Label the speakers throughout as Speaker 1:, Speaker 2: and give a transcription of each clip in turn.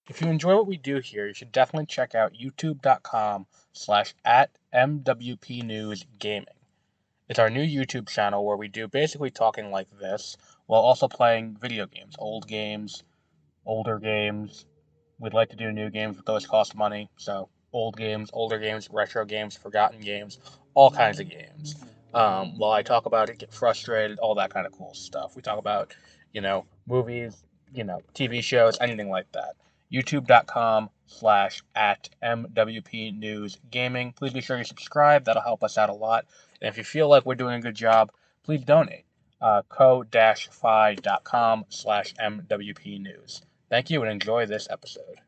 Speaker 1: If you enjoy what we do here, you should definitely check out youtube.com/@MWPNewsGaming. It's our new YouTube channel where we do basically talking like this while also playing video games, old games, older games. We'd like to do new games, but those cost money. So old games, older games, retro games, forgotten games, all kinds of games. While I talk about it, get frustrated, all that kind of cool stuff. We talk about, movies, TV shows, anything like that. youtube.com/@MWPNewsGaming. Please be sure you subscribe. That'll help us out a lot. And if you feel like we're doing a good job, please donate. co-fi.com/MWPnews. Thank you and enjoy this episode.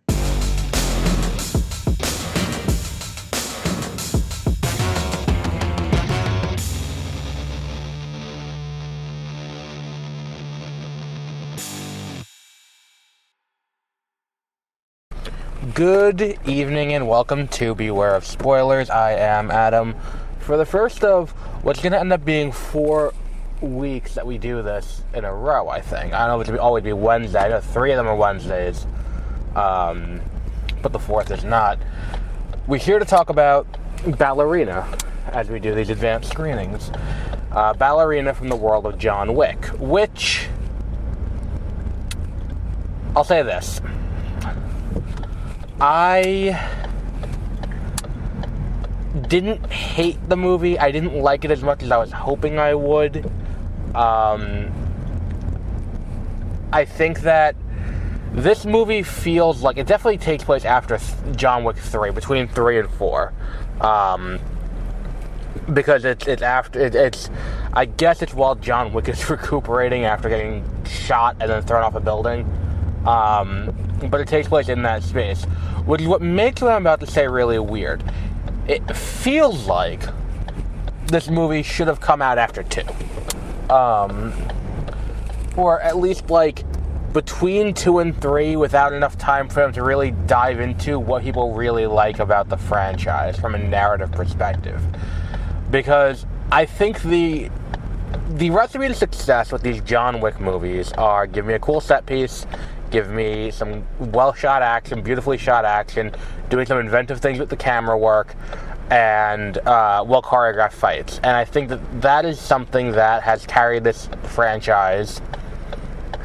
Speaker 1: Good evening and welcome to Beware of Spoilers. I am Adam. For the first of what's going to end up being 4 weeks that we do this in a row, I think. I don't know if it'll always be Wednesday. I know 3 of them are Wednesdays, but the 4th is not. We're here to talk about Ballerina as we do these advanced screenings. Ballerina from the world of John Wick, which, I'll say this. I didn't hate the movie. I didn't like it as much as I was hoping I would. I think that this movie feels like it definitely takes place after John Wick 3, between 3 and 4. Because it's I guess it's while John Wick is recuperating after getting shot and then thrown off a building. But it takes place in that space, which is what makes what I'm about to say really weird. It feels like this movie should have come out after 2. Or at least, between 2 and 3 without enough time for them to really dive into what people really like about the franchise from a narrative perspective. Because I think the recipe to success with these John Wick movies are give me a cool set piece, give me some well-shot action, beautifully shot action, doing some inventive things with the camera work, and well-choreographed fights. And I think that is something that has carried this franchise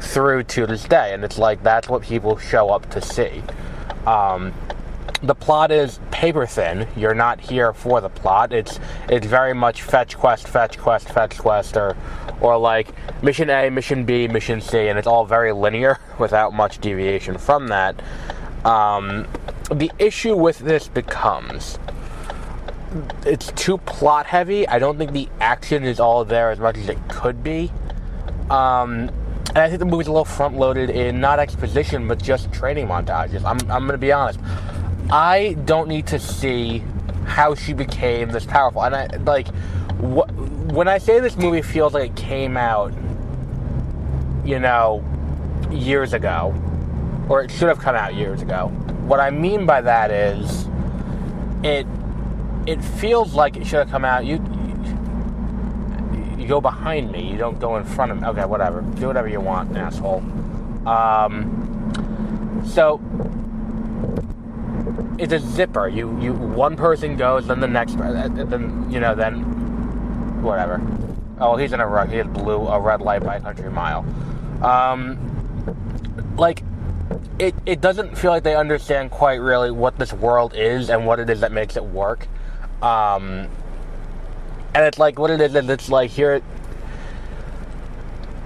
Speaker 1: through to this day. And it's like, that's what people show up to see. The plot is paper thin. You're not here for the plot. It's very much fetch quest, or like mission A, mission B, mission C, and it's all very linear without much deviation from that. The issue with this becomes it's too plot heavy. I don't think the action is all there as much as it could be. And I think the movie's a little front loaded in not exposition but just training montages. I'm going to be honest. I don't need to see how she became this powerful. And when I say this movie feels like it came out, years ago, or it should have come out years ago, what I mean by that is it feels like it should have come out. You go behind me. You don't go in front of me. Okay, whatever. Do whatever you want, asshole. So it's a zipper. You one person goes, then the next, then whatever. Oh, he's in a rush. He had a red light by a country mile. It doesn't feel like they understand quite really what this world is and what it is that makes it work. And it's like what it is. It's like here.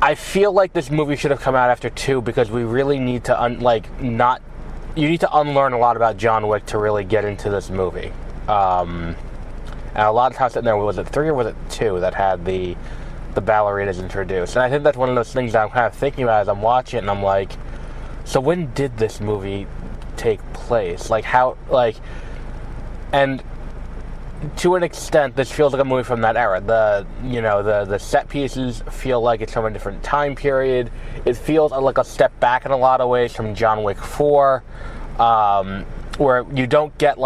Speaker 1: I feel like this movie should have come out after 2 because we really need to you need to unlearn a lot about John Wick to really get into this movie. And a lot of times sitting there, was it 3 or was it 2 that had the ballerinas introduced? And I think that's one of those things that I'm kind of thinking about as I'm watching it, and I'm like, so when did this movie take place? And to an extent, this feels like a movie from that era. The set pieces feel like it's from a different time period. It feels like a step back in a lot of ways from John Wick 4, where you don't get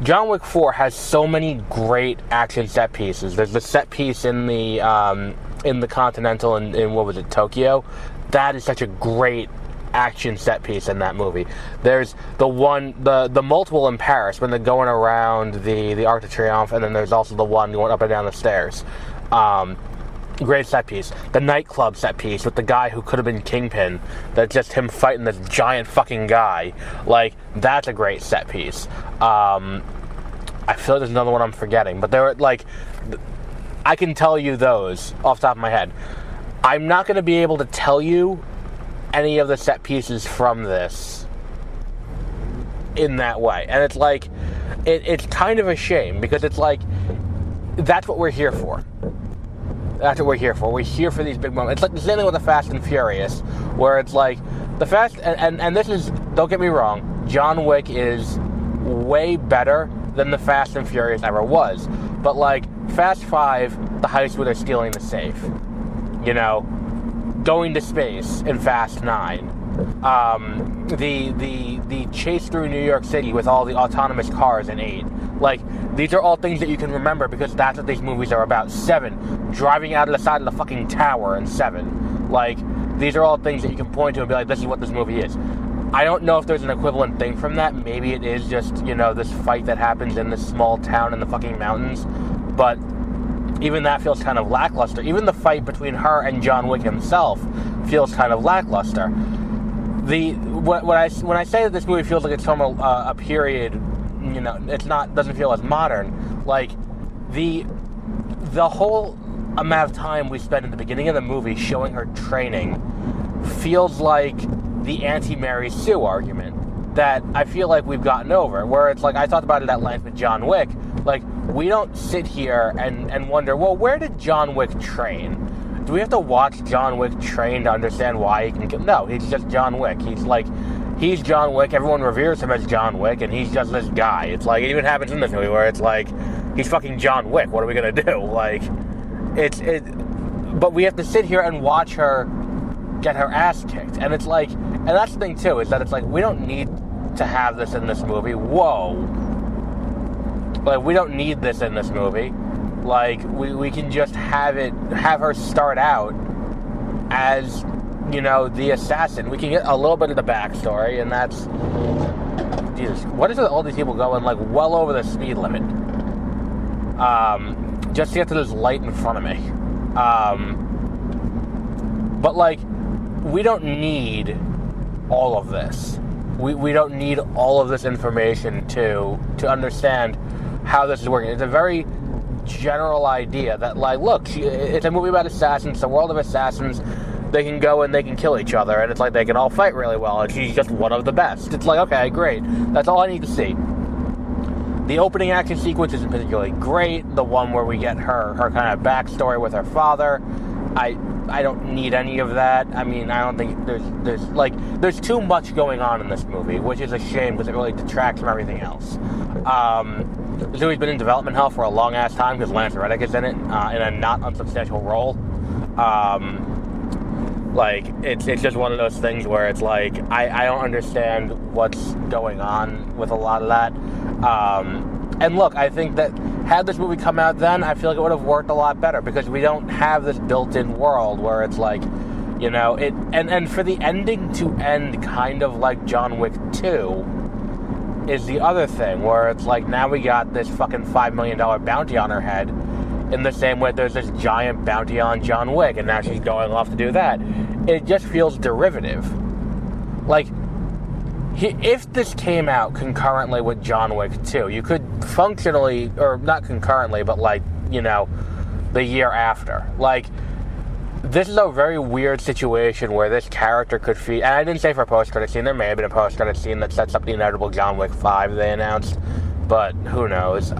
Speaker 1: John Wick 4 has so many great action set pieces. There's the set piece in the Continental in what was it, Tokyo? That is such a great action set piece in that movie. There's the multiple in Paris when they're going around the Arc de Triomphe, and then there's also the one going up and down the stairs. Great set piece. The nightclub set piece with the guy who could have been Kingpin, that's just him fighting this giant fucking guy. Like, that's a great set piece. I feel like there's another one I'm forgetting, but there were, like, I can tell you those off the top of my head. I'm not going to be able to tell you any of the set pieces from this in that way. And it's like, it's kind of a shame, because it's like, that's what we're here for. That's what we're here for. We're here for these big moments. It's like the same thing with the Fast and Furious, where it's like, the Fast, and this is, don't get me wrong, John Wick is way better than the Fast and Furious ever was. But like, Fast 5, the heist where they're stealing the safe. You know, going to space in Fast 9. The chase through New York City with all the autonomous cars in 8. Like, these are all things that you can remember because that's what these movies are about. 7, driving out of the side of the fucking tower in 7. Like, these are all things that you can point to and be like, this is what this movie is. I don't know if there's an equivalent thing from that. Maybe it is just, you know, this fight that happens in this small town in the fucking mountains. But even that feels kind of lackluster. Even the fight between her and John Wick himself feels kind of lackluster. When I say that this movie feels like it's from a period, you know, doesn't feel as modern. Like, the whole amount of time we spend in the beginning of the movie showing her training feels like the anti-Mary Sue argument that I feel like we've gotten over, where it's like, I talked about it at length with John Wick. Like, we don't sit here and wonder, well, where did John Wick train? Do we have to watch John Wick train to understand why he can kill? No, he's just John Wick. He's John Wick. Everyone reveres him as John Wick, and he's just this guy. It's like, it even happens in this movie where it's like, he's fucking John Wick. What are we gonna do? Like, but we have to sit here and watch her get her ass kicked. And it's like, and that's the thing too, is that it's like, we don't need to have this in this movie. Whoa. Like, we don't need this in this movie. Like, we can just have her start out as, you know, the assassin. We can get a little bit of the backstory, and that's, Jesus, what is it with all these people going, like, well over the speed limit? Just to get to this light in front of me. But, like, we don't need all of this. We don't need all of this information to understand how this is working. It's a very general idea that, like, look, it's a movie about assassins. It's a world of assassins. They can go and they can kill each other, and it's like they can all fight really well, and she's just one of the best. It's like, okay, great. That's all I need to see. The opening action sequence isn't particularly great. The one where we get her kind of backstory with her father, I don't need any of that. I mean, I don't think there's too much going on in this movie, which is a shame because it really detracts from everything else. This movie's been in development hell for a long ass time because Lance Reddick is in it in a not unsubstantial role. Like, it's just one of those things where it's like, I don't understand what's going on with a lot of that. And look, I think that had this movie come out then, I feel like it would have worked a lot better because we don't have this built-in world where it's like, you know, and for the ending to end kind of like John Wick 2 is the other thing, where it's like, now we got this fucking $5 million bounty on her head, in the same way there's this giant bounty on John Wick, and now she's going off to do that. It just feels derivative. Like, if this came out concurrently with John Wick 2, you could functionally, or not concurrently, but like, you know, the year after. Like, this is a very weird situation where this character could feed, and I didn't say for a post-credit scene, there may have been a post-credit scene that sets up the inevitable John Wick 5 they announced, but who knows.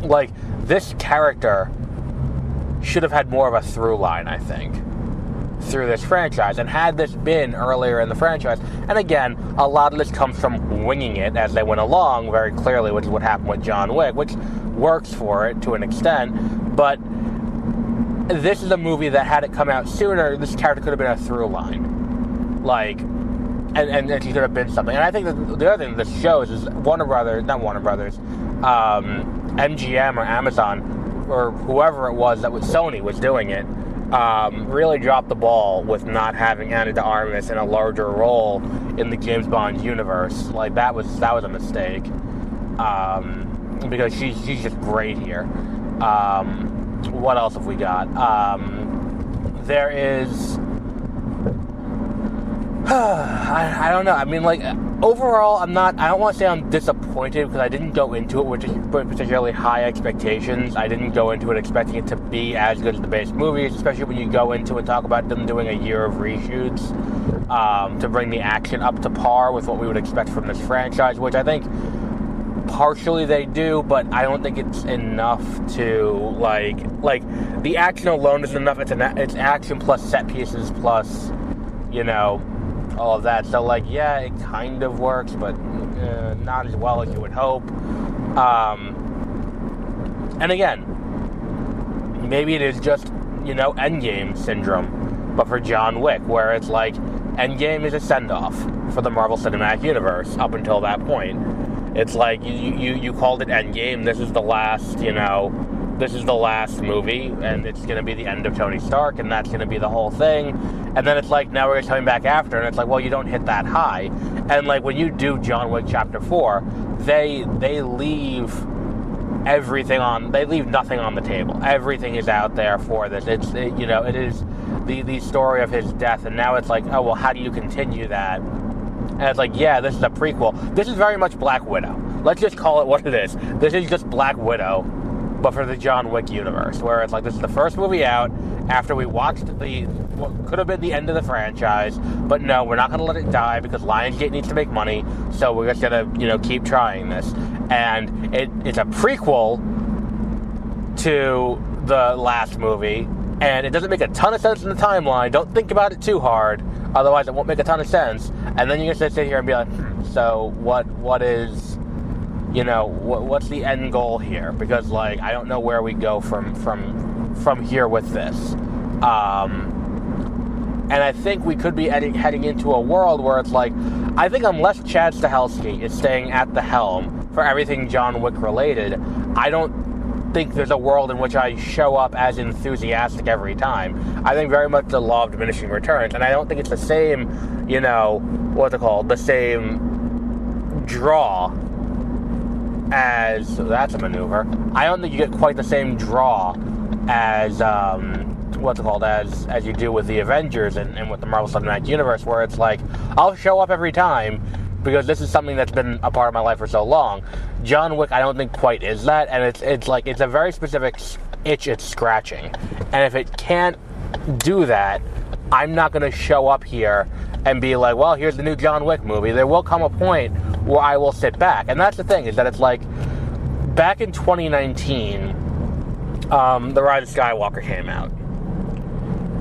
Speaker 1: Like, this character should have had more of a through line, I think, through this franchise. And had this been earlier in the franchise, and again, a lot of this comes from winging it as they went along, very clearly, which is what happened with John Wick, which works for it to an extent, but this is a movie that, had it come out sooner, this character could have been a through line. Like, and he could have been something. And I think that the other thing this shows is MGM or Amazon, or whoever it was that was Sony was doing it, really dropped the ball with not having Ana De Armas in a larger role in the James Bond universe. Like, that was a mistake. Because she's just great here. What else have we got? There is... I don't know. I mean, like, overall, I don't want to say I'm disappointed because I didn't go into it with particularly high expectations. I didn't go into it expecting it to be as good as the base movies, especially when you go into and talk about them doing a year of reshoots to bring the action up to par with what we would expect from this franchise, which I think partially they do, but I don't think it's enough to, like the action alone isn't enough. It's action plus set pieces plus, all of that. So, like, yeah, it kind of works, but not as well as you would hope. And again, maybe it is just, Endgame syndrome, but for John Wick, where it's like, Endgame is a send-off for the Marvel Cinematic Universe up until that point. It's like, you called it Endgame, this is the last, this is the last movie, and it's going to be the end of Tony Stark, and that's going to be the whole thing. And then it's like, now we're coming back after, and it's like, well, you don't hit that high. And, like, when you do John Wick Chapter 4, they leave everything on, they leave nothing on the table. Everything is out there for this. It is the story of his death, and now it's like, oh, well, how do you continue that? And it's like, yeah, this is a prequel. This is very much Black Widow. Let's just call it what it is. This is just Black Widow, but for the John Wick universe, where it's like, this is the first movie out after we watched what could have been the end of the franchise, but no, we're not going to let it die because Lionsgate needs to make money, so we're just going to, keep trying this. And it's a prequel to the last movie, and it doesn't make a ton of sense in the timeline. Don't think about it too hard, otherwise it won't make a ton of sense. And then you're going to sit here and be like, so what is... what's the end goal here? Because, like, I don't know where we go from here with this. And I think we could be heading into a world where it's like, I think unless Chad Stahelski is staying at the helm for everything John Wick related, I don't think there's a world in which I show up as enthusiastic every time. I think very much the law of diminishing returns, and I don't think it's the same, the same draw as, that's a maneuver. I don't think you get quite the same draw as, as you do with the Avengers and with the Marvel Cinematic Universe, where it's like, I'll show up every time because this is something that's been a part of my life for so long. John Wick, I don't think quite is that, and it's a very specific itch it's scratching. And if it can't do that, I'm not going to show up here and be like, well, here's the new John Wick movie. There will come a point where I will sit back. And that's the thing, is that it's like, back in 2019, The Rise of Skywalker came out.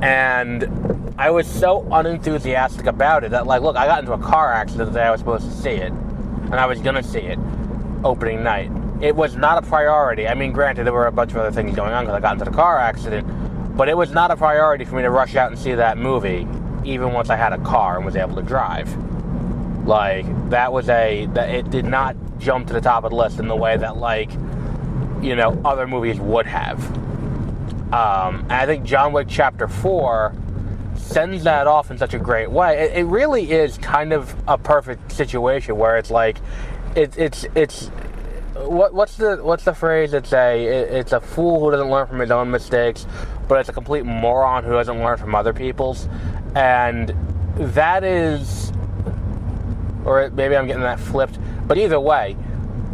Speaker 1: And I was so unenthusiastic about it that, like, look, I got into a car accident the day I was supposed to see it. And I was going to see it opening night. It was not a priority. I mean, granted, there were a bunch of other things going on because I got into the car accident. But it was not a priority for me to rush out and see that movie, even once I had a car and was able to drive. Like, it did not jump to the top of the list in the way that, like, other movies would have. And I think John Wick Chapter 4 sends that off in such a great way. It really is kind of a perfect situation where it's like, what's the phrase? It's a fool who doesn't learn from his own mistakes, but it's a complete moron who doesn't learn from other people's. And that is, or maybe I'm getting that flipped, but either way,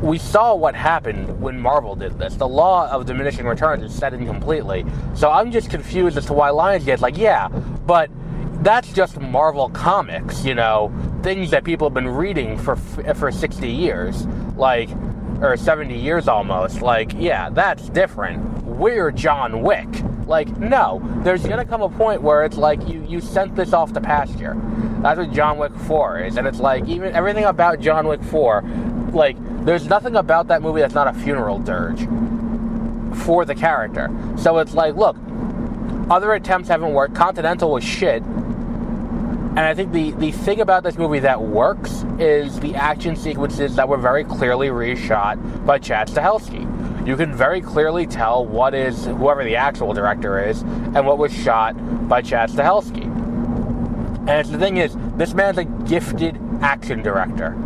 Speaker 1: we saw what happened when Marvel did this. The law of diminishing returns is set in completely. So I'm just confused as to why Lionsgate's like, yeah, but that's just Marvel Comics, things that people have been reading for 60 years, like, or 70 years almost. Like, yeah, that's different. We're John Wick. Like, no, there's going to come a point where it's like you sent this off to pasture. That's what John Wick 4 is. And it's like, even everything about John Wick 4, like, there's nothing about that movie that's not a funeral dirge for the character. So it's like, look, other attempts haven't worked. Continental was shit. And I think the thing about this movie that works is the action sequences that were very clearly reshot by Chad Stahelski. you can very clearly tell what is whoever the actual director is and what was shot by Chad Stahelski. And the thing is, this man's a gifted action director.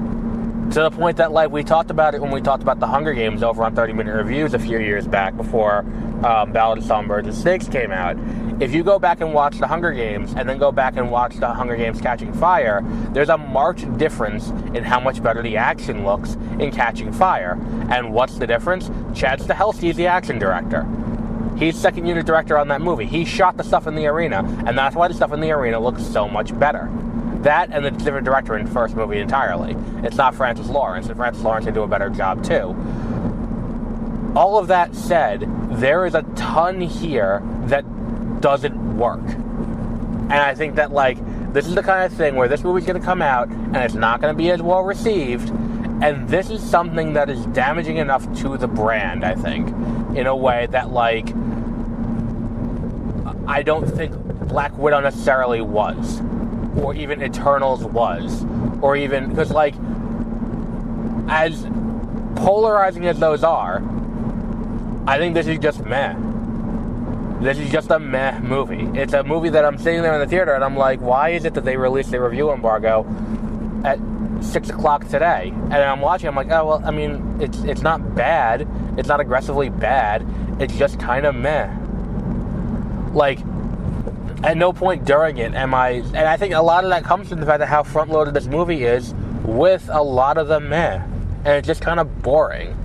Speaker 1: To the point that, like, we talked about it when we talked about the Hunger Games over on 30-Minute Reviews a few years back before Ballad of Songbirds and Snakes came out. If you go back and watch the Hunger Games and then go back and watch the Hunger Games Catching Fire, there's a marked difference in how much better the action looks in Catching Fire. And what's the difference? Chad Stahelski is the action director. He's second unit director on that movie. He shot the stuff in the arena, and that's why the stuff in the arena looks so much better. That and the different director in the first movie entirely. It's not Francis Lawrence, and Francis Lawrence can do a better job too. All of that said, there is a ton here that doesn't work. And I think that, like, this is the kind of thing where this movie's going to come out and it's not going to be as well received, and this is something that is damaging enough to the brand, I think, in a way that, like, I don't think Black Widow necessarily was, or even Eternals was, or even, because, like, as polarizing as those are, I think this is just meh. This is just a meh movie. It's a movie that I'm sitting there in the theater and I'm like, why is it that they released a review embargo at 6 o'clock today? And I'm watching, I'm like, oh, well, I mean, it's not bad. It's not aggressively bad. It's just kind of meh. Like, at no point during it am I... And I think a lot of that comes from the fact that how front-loaded this movie is with a lot of the meh. And it's just kind of boring.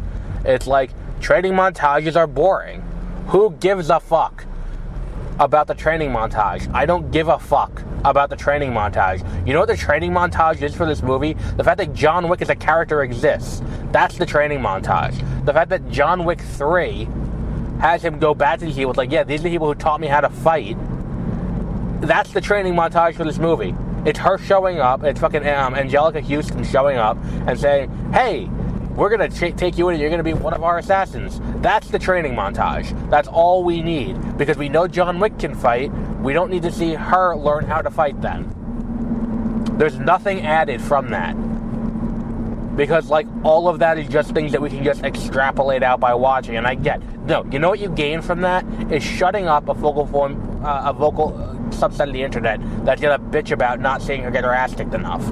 Speaker 1: It's like, training montages are boring. Who gives a fuck about the training montage? I don't give a fuck about the training montage. You know what the training montage is for this movie? The fact that John Wick as a character exists. That's the training montage. The fact that John Wick 3 has him go back to the people. It's like, yeah, these are the people who taught me how to fight. That's the training montage for this movie. It's her showing up. It's fucking Angelica Houston showing up and saying, hey, we're going to take you in and you're going to be one of our assassins. That's the training montage. That's all we need. Because we know John Wick can fight. We don't need to see her learn how to fight then. There's nothing added from that. Because, like, all of that is just things that we can just extrapolate out by watching. And I get, no, you know what you gain from that? Is shutting up a vocal subset of the internet that's going to bitch about not seeing her get her ass kicked enough.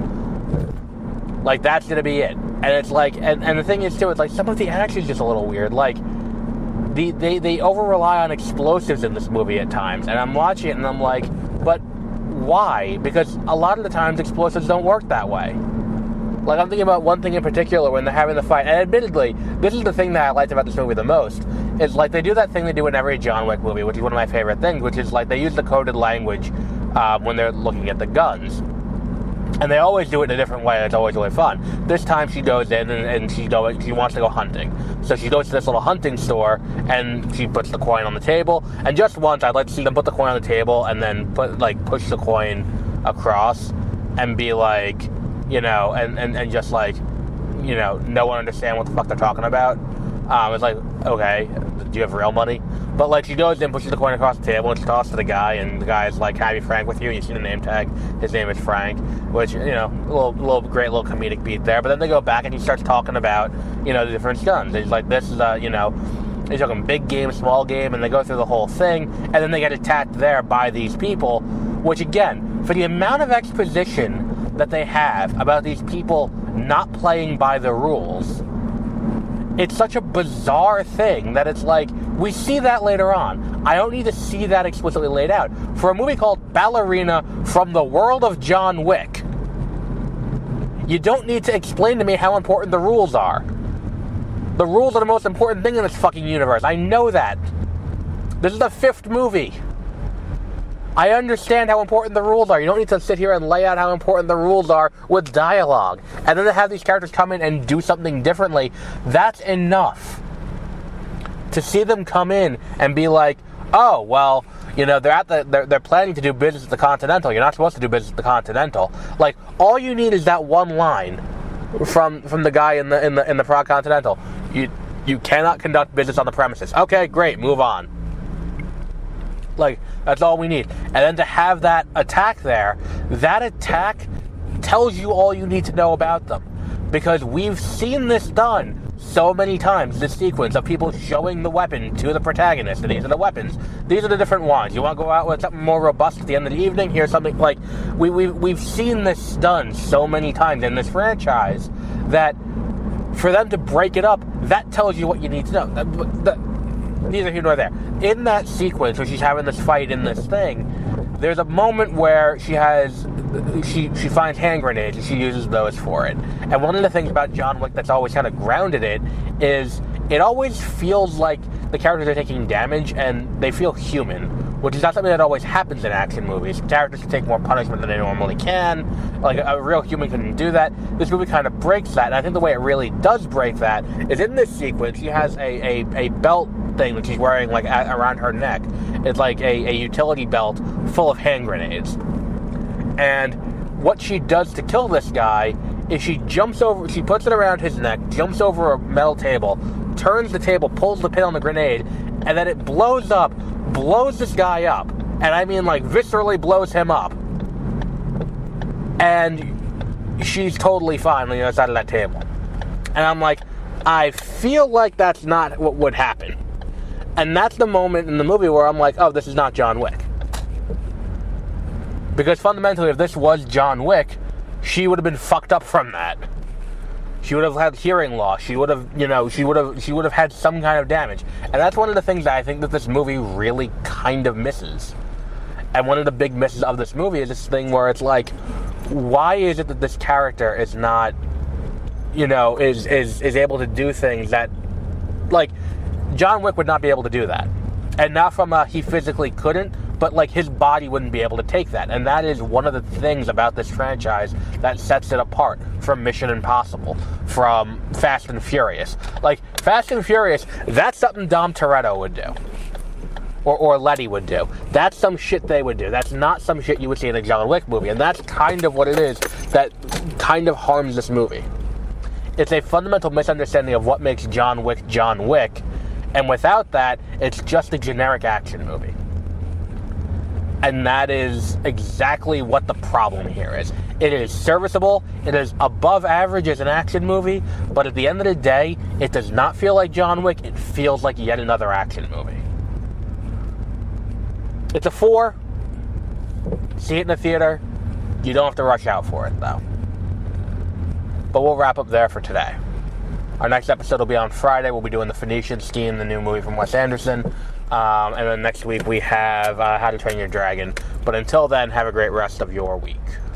Speaker 1: Like, that's going to be it. And it's like, and the thing is, too, it's like some of the action's just a little weird. Like, they over-rely on explosives in this movie at times. And I'm watching it and I'm like, but why? Because a lot of the times explosives don't work that way. Like, I'm thinking about one thing in particular when they're having the fight. And admittedly, this is the thing that I liked about this movie the most. Is, like, they do that thing they do in every John Wick movie, which is one of my favorite things, which is, like, they use the coded language when they're looking at the guns. And they always do it in a different way, and it's always really fun. This time she goes in and she wants to go hunting. So she goes to this little hunting store, and she puts the coin on the table. And just once, I'd like to see them put the coin on the table and then push the coin across and be like, you know, and just like, you know, no one understand what the fuck they're talking about. It's like, okay, do you have real money? But, like, she goes in, pushes the coin across the table, and she tosses to the guy, and the guy's like, can I be frank with you? And you see the name tag. His name is Frank, which, you know, a great little comedic beat there. But then they go back, and he starts talking about, you know, the different guns. He's like, this is, you know, he's talking big game, small game, and they go through the whole thing, and then they get attacked there by these people, which, again, for the amount of exposition that they have about these people not playing by the rules, it's such a bizarre thing that it's like, we see that later on. I don't need to see that explicitly laid out. For a movie called Ballerina from the world of John Wick, you don't need to explain to me how important the rules are. The rules are the most important thing in this fucking universe. I know that. This is the 5th movie. I understand how important the rules are. You don't need to sit here and lay out how important the rules are with dialogue. And then to have these characters come in and do something differently, that's enough. To see them come in and be like, oh, well, you know, they're planning to do business at the Continental. You're not supposed to do business at the Continental. Like, all you need is that one line from the guy in the Prague Continental. You cannot conduct business on the premises. Okay, great, move on. Like, that's all we need. And then to have that attack there, that attack tells you all you need to know about them. Because we've seen this done so many times, this sequence of people showing the weapon to the protagonist, and these are the weapons. These are the different ones. You want to go out with something more robust at the end of the evening? Here's something like... We've seen this done so many times in this franchise that for them to break it up, that tells you what you need to know. Neither here nor there. In that sequence where she's having this fight in this thing, there's a moment where she finds hand grenades and she uses those for it. And one of the things about John Wick that's always kind of grounded it is it always feels like the characters are taking damage and they feel human, which is not something that always happens in action movies. Characters can take more punishment than they normally can. Like, a real human couldn't do that. This movie kind of breaks that, and I think the way it really does break that is in this sequence, she has a belt thing that she's wearing, like, around her neck. It's like a utility belt full of hand grenades. And what she does to kill this guy is she puts it around his neck, jumps over a metal table, turns the table, pulls the pin on the grenade, and then it blows this guy up. And I mean, like, viscerally blows him up. And she's totally fine on the other side of that table. And I'm like, I feel like that's not what would happen. And that's the moment in the movie where I'm like, oh, this is not John Wick. Because fundamentally, if this was John Wick, she would have been fucked up from that. She would have had hearing loss. She would have had some kind of damage. And that's one of the things that I think that this movie really kind of misses. And one of the big misses of this movie is this thing where it's like, why is it that this character is not, is able to do things that, like, John Wick would not be able to do that. And not from he physically couldn't, but, like, his body wouldn't be able to take that. And that is one of the things about this franchise that sets it apart from Mission Impossible, from Fast and Furious. Like, Fast and Furious, that's something Dom Toretto would do. Or Letty would do. That's some shit they would do. That's not some shit you would see in a John Wick movie. And that's kind of what it is that kind of harms this movie. It's a fundamental misunderstanding of what makes John Wick John Wick. And without that, it's just a generic action movie. And that is exactly what the problem here is. It is serviceable, it is above average as an action movie, but at the end of the day, it does not feel like John Wick, it feels like yet another action movie. It's a 4. See it in the theater. You don't have to rush out for it, though. But we'll wrap up there for today. Our next episode will be on Friday. We'll be doing The Phoenician Scheme, the new movie from Wes Anderson. And then next week we have How to Train Your Dragon. But until then, have a great rest of your week.